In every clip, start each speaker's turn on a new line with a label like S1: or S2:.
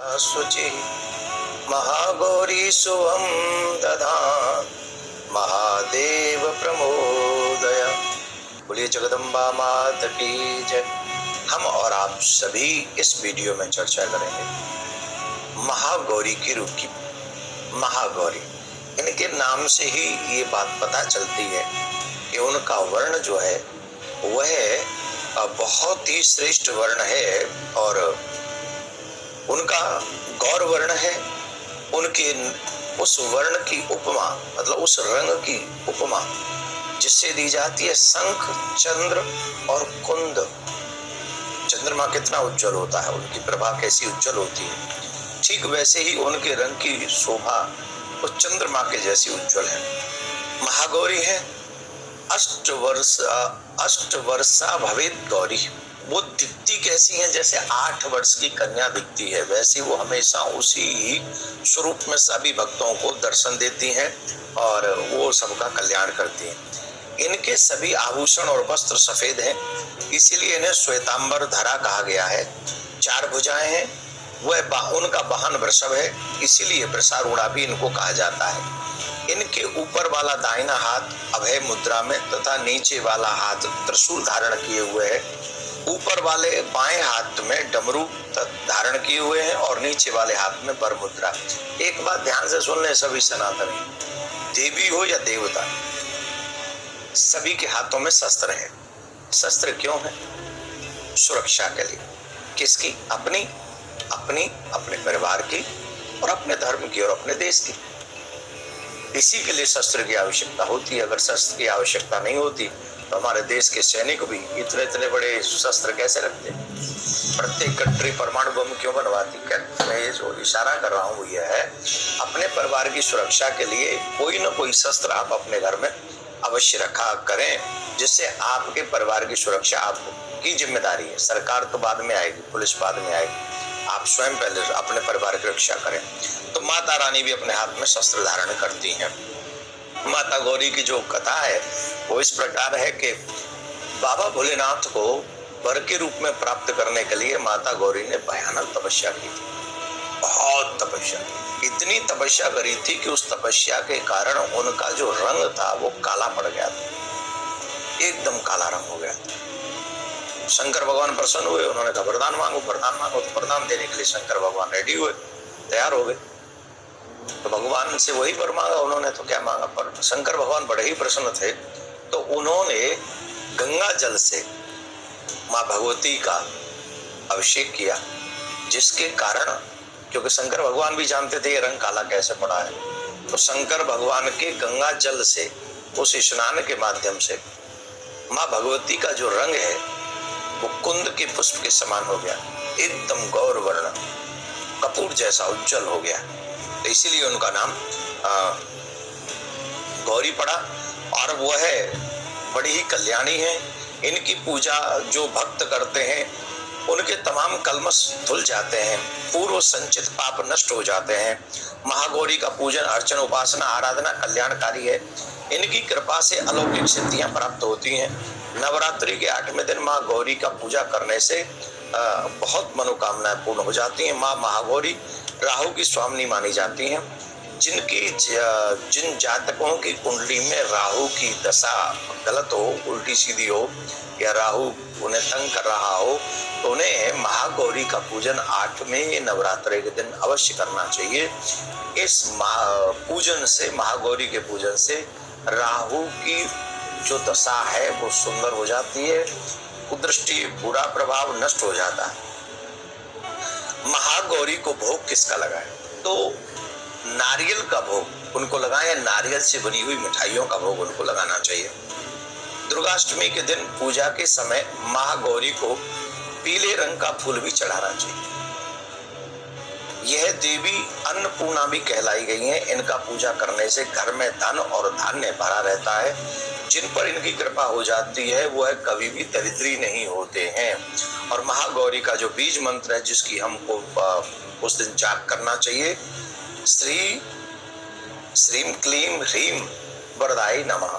S1: शुचि महागौरी शुभम दधा महादेव प्रमोदया। बोलिए जगदम्बा मात की जय। हम और आप सभी इस वीडियो में चर्चा करेंगे महागौरी के रूप की। महागौरी, इनके नाम से ही ये बात पता चलती है कि उनका वर्ण जो है वह बहुत ही श्रेष्ठ वर्ण है और उनका गौर वर्ण है। उनके उस वर्ण की उपमा, मतलब उस रंग की उपमा जिससे दी जाती है शंख, चंद्र और कुंद। चंद्रमा कितना उज्जवल होता है, उनकी प्रभा कैसी उज्जवल होती है, ठीक वैसे ही उनके रंग की शोभा उस चंद्रमा के जैसी उज्जवल है। महागौरी है अष्टवर्षा भवेत गौरी। वो दिखती कैसी है, जैसे 8 वर्ष की कन्या दिखती है, वैसे वो हमेशा उसी ही स्वरूप में सभी भक्तों को दर्शन देती हैं और वो सबका कल्याण करती हैं। इनके सभी आभूषण और वस्त्र सफेद हैं, इसीलिए इन्हें श्वेतांबर धरा कहा गया है। 4 भुजाएं हैं, वह उनका वाहन वृषभ है, इसीलिए वृषारूढ़ा भी इनको कहा जाता है। इनके ऊपर वाला दाहिना हाथ अभय मुद्रा में तथा नीचे वाला हाथ त्रिशूल धारण किए हुए है। ऊपर वाले बाएं हाथ में डमरू धारण किए हुए हैं और नीचे वाले हाथ में वर मुद्रा। एक बात ध्यान से सुन ले सभी सनातनी, देवी हो या देवता, सभी के हाथों में शस्त्र है। शस्त्र क्यों है? सुरक्षा के लिए। किसकी? अपनी, अपने परिवार की और अपने धर्म की और अपने देश की। इसी के लिए शस्त्र की आवश्यकता होती है। अगर शस्त्र की आवश्यकता नहीं होती तो हमारे देश के सैनिक भी इतने बड़े शस्त्र कैसे रखते? प्रत्येक कंट्री परमाणु बम क्यों बनवाती? मैं जो इशारा कर रहा हूँ यह है, अपने परिवार की सुरक्षा के लिए कोई ना कोई शस्त्र आप अपने घर में अवश्य रखा करें, जिससे आपके परिवार की सुरक्षा आपकी जिम्मेदारी है। सरकार तो बाद में आएगी, पुलिस बाद में आएगी, आप स्वयं पहले अपने परिवार की रक्षा करें। तो माता रानी भी अपने हाथ में शस्त्र धारण करती हैं। माता गौरी की जो कथा है वो इस प्रकार है कि बाबा भोलेनाथ को वर के रूप में प्राप्त करने के लिए माता गौरी ने भयानक तपस्या की थी। बहुत तपस्या, इतनी तपस्या करी थी कि उस तपस्या के कारण उनका जो रंग था वो काला पड़ गया था, एकदम काला रंग हो गया था। शंकर भगवान प्रसन्न हुए, उन्होंने कहा वरदान मांगो, वरदान मांगो। तो वरदान देने के लिए शंकर भगवान रेडी हुए, तैयार हो गए। तो भगवान से वही वर मांगा उन्होंने, तो क्या मांगा? पर शंकर भगवान बड़े ही प्रसन्न थे, तो उन्होंने गंगा जल से माँ भगवती का अभिषेक किया, जिसके कारण, क्योंकि शंकर भगवान भी जानते थे ये रंग काला कैसे पड़ा है, तो शंकर भगवान के गंगा जल से, उस स्नान के माध्यम से माँ भगवती का जो रंग है वो कुंद के पुष्प के समान हो गया, एकदम गौर वर्ण, कपूर जैसा उज्जवल हो गया। तो इसीलिए उनका नाम गौरी पड़ा और वो है बड़ी ही कल्याणी है। इनकी पूजा जो भक्त करते हैं उनके तमाम कलमश धुल जाते हैं, पूर्व संचित पाप नष्ट हो जाते हैं। महागौरी का पूजन, अर्चन, उपासना, आराधना कल्याणकारी है। इनकी कृपा से अलौकिक सिद्धियां प्राप्त होती हैं। नवरात्रि के 8वें दिन माँ गौरी का पूजा करने से बहुत मनोकामनाएं पूर्ण हो जाती हैं। माँ महागौरी राहु की स्वामिनी मानी जाती हैं। जिन जातकों की कुंडली में राहु की दशा गलत हो, उल्टी सीधी हो, या राहु उन्हें तंग कर रहा हो, तो उन्हें महागौरी का पूजन 8वें नवरात्रि के दिन अवश्य करना चाहिए। इस पूजन से, महागौरी के पूजन से राहु की जो दशा है वो सुंदर हो जाती है, कुदृष्टि, बुरा प्रभाव नष्ट हो जाता है। महागौरी को भोग किसका लगाए? तो नारियल का भोग उनको लगाएं, नारियल से बनी हुई मिठाइयों का भोग उनको लगाना चाहिए। दुर्गाष्टमी के दिन पूजा के समय महागौरी को पीले रंग का फूल भी चढ़ाना चाहिए। यह देवी अन्नपूर्णा भी कहलाई गई हैं। इनका पूजा करने से घर में धन और धान्य भरा रहता है। जिन पर इनकी कृपा हो जाती है वह कभी भी दरिद्री नहीं होते हैं। और महागौरी का जो बीज मंत्र है जिसकी हमको उस दिन जाप करना चाहिए, श्री श्रीम क्लीम ह्रीम वरदाई नमः,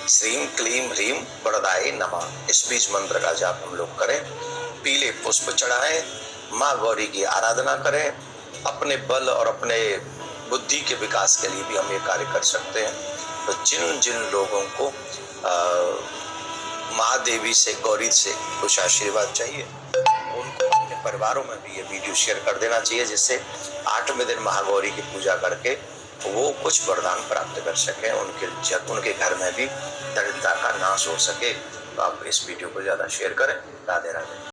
S1: श्रीम क्लीम ह्रीम वरदाई नमः। इस बीज मंत्र का जाप हम लोग करें, पीले पुष्प चढ़ाएं, माँ गौरी की आराधना करें। अपने बल और अपने बुद्धि के विकास के लिए भी हम ये कार्य कर सकते हैं। तो जिन जिन लोगों को महादेवी से, गौरी से कुछ आशीर्वाद चाहिए, उनको अपने परिवारों में भी ये वीडियो शेयर कर देना चाहिए, जिससे 8वें दिन महागौरी की पूजा करके वो कुछ वरदान प्राप्त कर सके, उनके घर में भी दरिद्रता का नाश हो सके। तो आप इस वीडियो को ज्यादा शेयर करें। राधे राधे।